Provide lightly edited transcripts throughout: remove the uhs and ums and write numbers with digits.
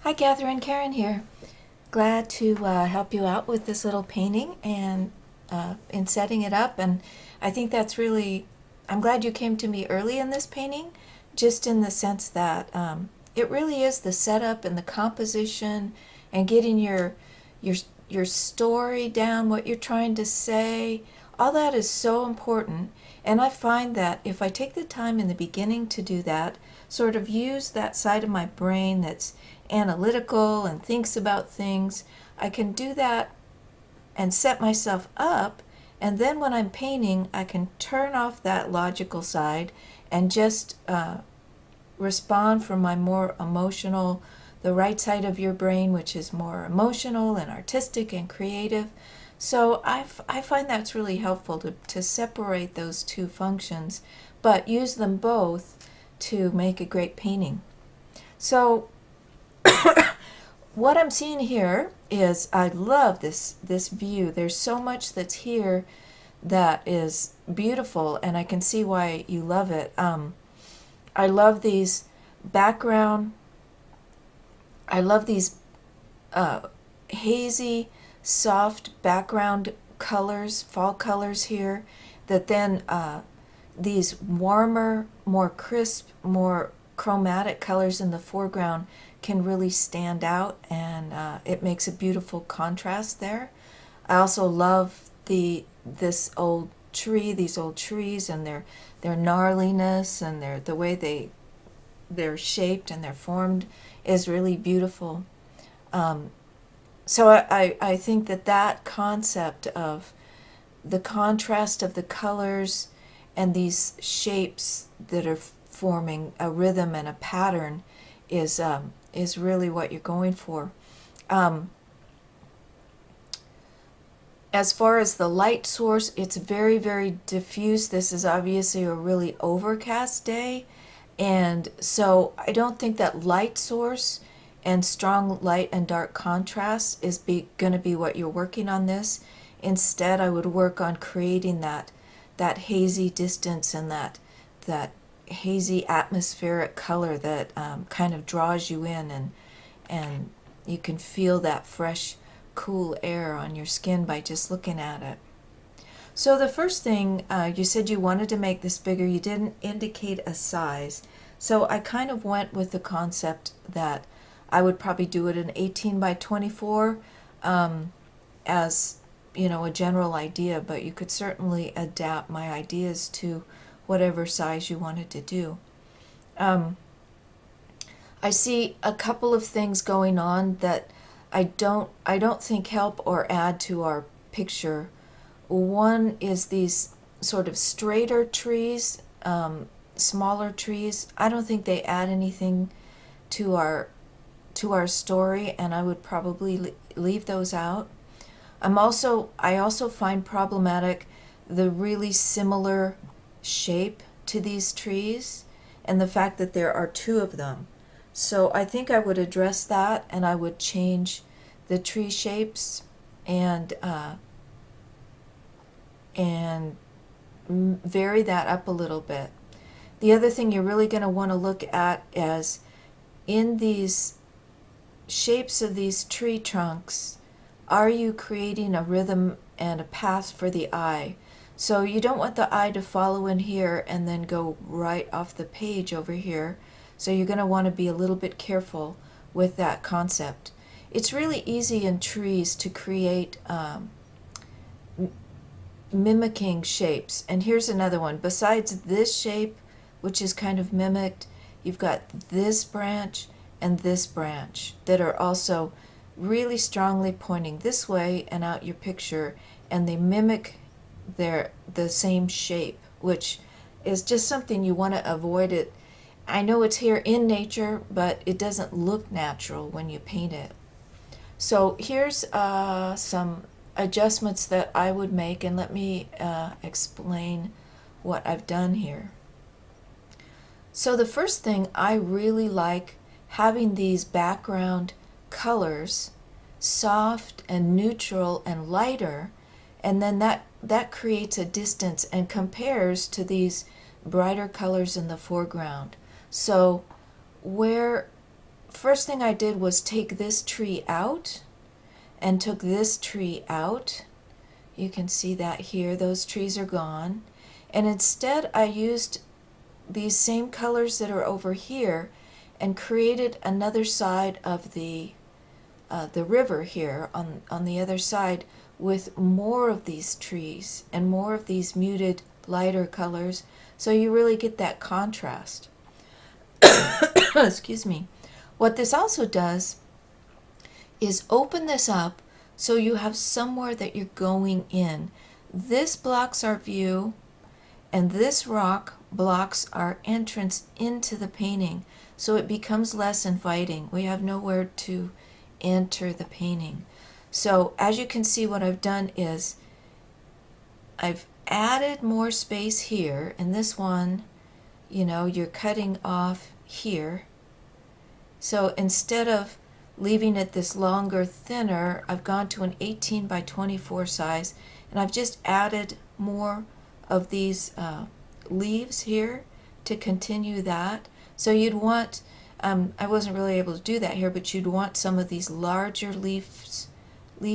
Hi Catherine, Karen here. Glad to help you out with this little painting and in setting it up. And I think that's really, I'm glad you came to me early in this painting, just in the sense that it really is the setup and the composition and getting your your story down, what you're trying to say. All that is so important. And I find that if I take the time in the beginning to do that, sort of use that side of my brain that's analytical and thinks about things, I can do that and set myself up. And then when I'm painting, I can turn off that logical side and just respond from my more emotional, the right side of your brain, which is more emotional and artistic and creative. So I find that's really helpful to separate those two functions, but use them both to make a great painting. So what I'm seeing here is I love this view. There's so much that's here that is beautiful, and I can see why you love it. I love these background. I love these hazy, soft background colors, fall colors here. That then these warmer, more crisp, more chromatic colors in the foreground can really stand out, and it makes a beautiful contrast there. I also love this old tree, these old trees, and their gnarliness and the way they're shaped and they're formed is really beautiful. So I think that concept of the contrast of the colors and these shapes that are forming a rhythm and a pattern is really what you're going for. As far as the light source, it's very, very diffuse. This is obviously a really overcast day, and so I don't think that light source and strong light and dark contrast is going to be what you're working on this. Instead, I would work on creating that hazy distance and that hazy atmospheric color that kind of draws you in, and you can feel that fresh, cool air on your skin by just looking at it. So the first thing, you said you wanted to make this bigger. You didn't indicate a size. So I kind of went with the concept that I would probably do it in 18 by 24 as a general idea, but you could certainly adapt my ideas to whatever size you wanted to do. I see a couple of things going on that I don't think help or add to our picture. One is these sort of straighter trees, smaller trees. I don't think they add anything to our story, and I would probably leave those out. I also find problematic the really similar shape to these trees and the fact that there are two of them. So I think I would address that, and I would change the tree shapes and vary that up a little bit. The other thing you're really going to want to look at is in these shapes of these tree trunks, are you creating a rhythm and a path for the eye? So you don't want the eye to follow in here and then go right off the page over here. So you're going to want to be a little bit careful with that concept. It's really easy in trees to create mimicking shapes. And here's another one. Besides this shape, which is kind of mimicked, you've got this branch and this branch that are also really strongly pointing this way and out your picture, and they mimic the same shape, which is just something you want to avoid. It, I know it's here in nature, but it doesn't look natural when you paint it. So here's some adjustments that I would make, and let me explain what I've done here. So the first thing, I really like having these background colors soft and neutral and lighter, and then that creates a distance and compares to these brighter colors in the foreground. So where first thing I did was take this tree out and took this tree out. You can see that here, those trees are gone. And instead I used these same colors that are over here and created another side of the river here on the other side with more of these trees and more of these muted lighter colors, so you really get that contrast. Excuse me. What this also does is open this up so you have somewhere that you're going in. This blocks our view, and this rock blocks our entrance into the painting, so it becomes less inviting. We have nowhere to enter the painting. So as you can see, what I've done is I've added more space here. In this one, you're cutting off here. So instead of leaving it this longer, thinner, I've gone to an 18 by 24 size, and I've just added more of these leaves here to continue that. So you'd want, I wasn't really able to do that here, but you'd want some of these larger leaf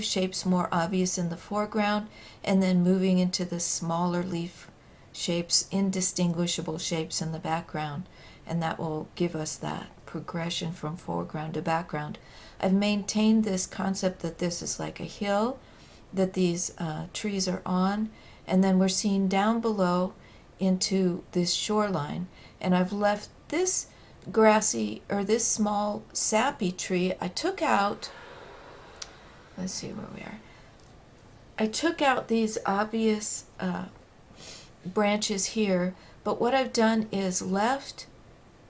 shapes more obvious in the foreground, and then moving into the smaller leaf shapes, indistinguishable shapes in the background, and that will give us that progression from foreground to background. I've maintained this concept that this is like a hill that these trees are on, and then we're seeing down below into this shoreline, and I've left this grassy, or this small sappy tree. I took out, let's see where we are. I took out these obvious branches here, but what I've done is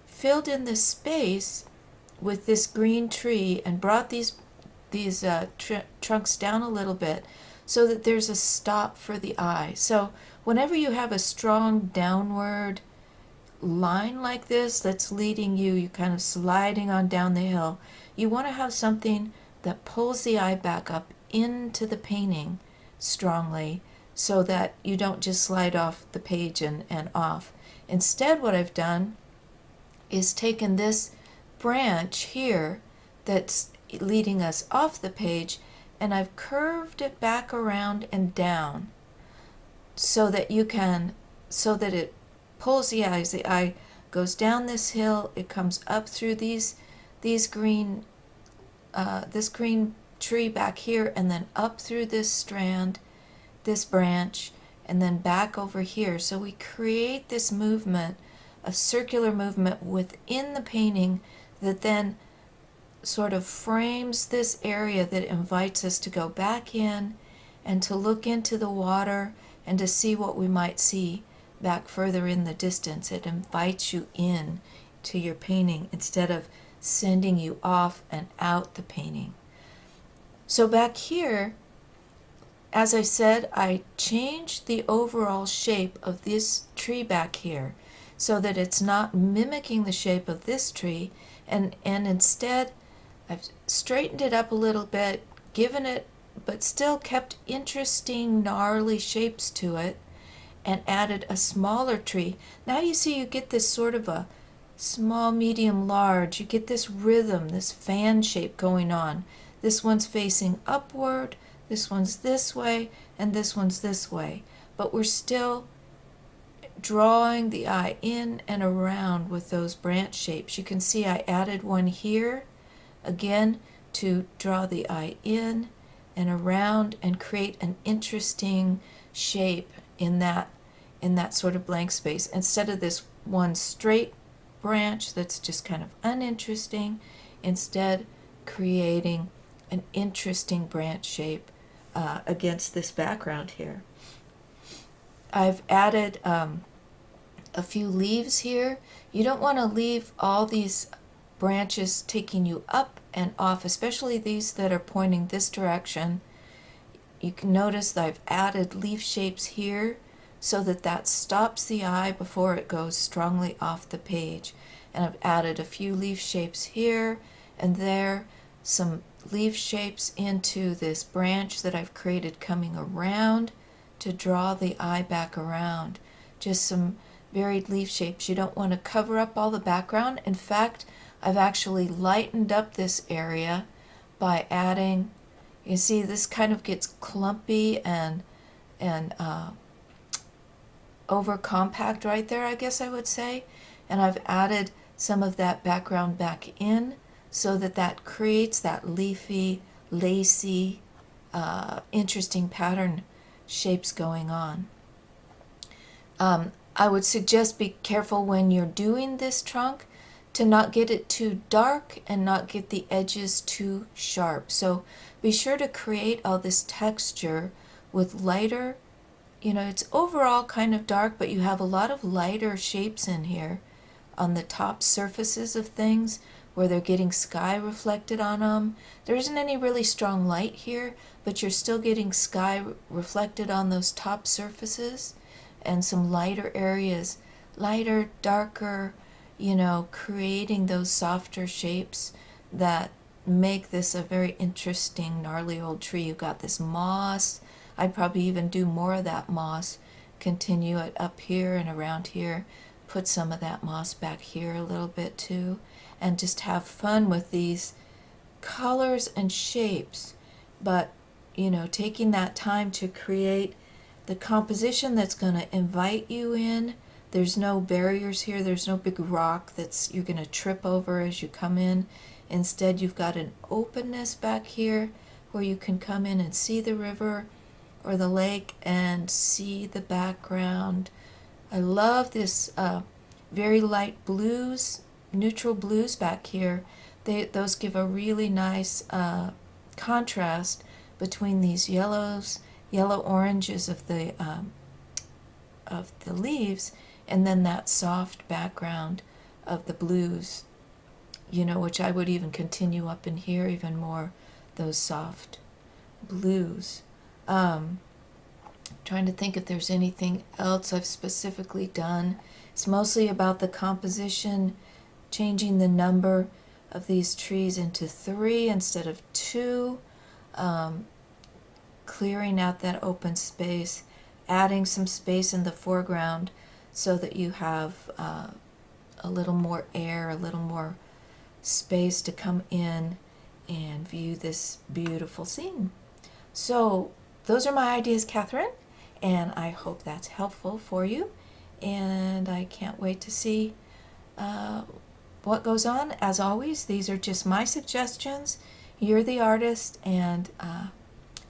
filled in this space with this green tree and brought these trunks down a little bit so that there's a stop for the eye. So whenever you have a strong downward line like this that's leading you kind of sliding on down the hill, you want to have something that pulls the eye back up into the painting strongly, so that you don't just slide off the page and off. Instead, what I've done is taken this branch here that's leading us off the page, and I've curved it back around and down so that it pulls the eye. As the eye goes down this hill, it comes up through these green this green tree back here, and then up through this strand, this branch, and then back over here. So we create this movement, a circular movement within the painting that then sort of frames this area that invites us to go back in and to look into the water and to see what we might see back further in the distance. It invites you in to your painting instead of sending you off and out the painting. So back here, as I said, I changed the overall shape of this tree back here so that it's not mimicking the shape of this tree, and instead I've straightened it up a little bit, given it, but still kept interesting gnarly shapes to it, and added a smaller tree. Now you see you get this sort of a small, medium, large. You get this rhythm, this fan shape going on. This one's facing upward, this one's this way, and this one's this way. But we're still drawing the eye in and around with those branch shapes. You can see I added one here, again, to draw the eye in and around and create an interesting shape in that sort of blank space, instead of this one straight branch that's just kind of uninteresting, instead creating an interesting branch shape against this background here. I've added a few leaves here. You don't want to leave all these branches taking you up and off, especially these that are pointing this direction. You can notice that I've added leaf shapes here so that stops the eye before it goes strongly off the page. And I've added a few leaf shapes here and there, some leaf shapes into this branch that I've created coming around to draw the eye back around. Just some varied leaf shapes. You don't want to cover up all the background. In fact, I've actually lightened up this area by adding, you see this kind of gets clumpy and over compact right there, I guess I would say. And I've added some of that background back in so that that creates that leafy, lacy, interesting pattern shapes going on. I would suggest be careful when you're doing this trunk to not get it too dark and not get the edges too sharp. So be sure to create all this texture with lighter, it's overall kind of dark, but you have a lot of lighter shapes in here on the top surfaces of things where they're getting sky reflected on them. There isn't any really strong light here, but you're still getting sky reflected on those top surfaces and some lighter areas, lighter, darker, creating those softer shapes that make this a very interesting, gnarly old tree. You've got this moss. I'd probably even do more of that moss, continue it up here and around here, put some of that moss back here a little bit too, and just have fun with these colors and shapes. But, taking that time to create the composition that's going to invite you in. There's no barriers here. There's no big rock that's you're going to trip over as you come in. Instead, you've got an openness back here where you can come in and see the river or the lake and see the background. I love this very light blues, neutral blues back here. Those give a really nice contrast between these yellow oranges of the leaves, and then that soft background of the blues, which I would even continue up in here even more, those soft blues. Trying to think if there's anything else I've specifically done. It's mostly about the composition, changing the number of these trees into 3 instead of 2, clearing out that open space, adding some space in the foreground so that you have a little more air, a little more space to come in and view this beautiful scene. So those are my ideas, Catherine, and I hope that's helpful for you. And I can't wait to see what goes on. As always, these are just my suggestions. You're the artist, and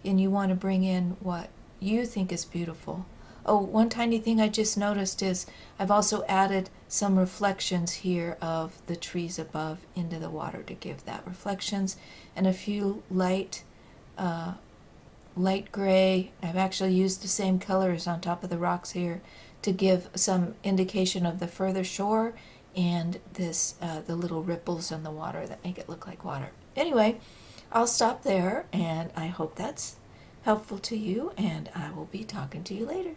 you want to bring in what you think is beautiful. Oh, one tiny thing I just noticed is I've also added some reflections here of the trees above into the water to give that reflections, and a few light gray. I've actually used the same colors on top of the rocks here to give some indication of the further shore and this the little ripples in the water that make it look like water. Anyway, I'll stop there, and I hope that's helpful to you, and I will be talking to you later.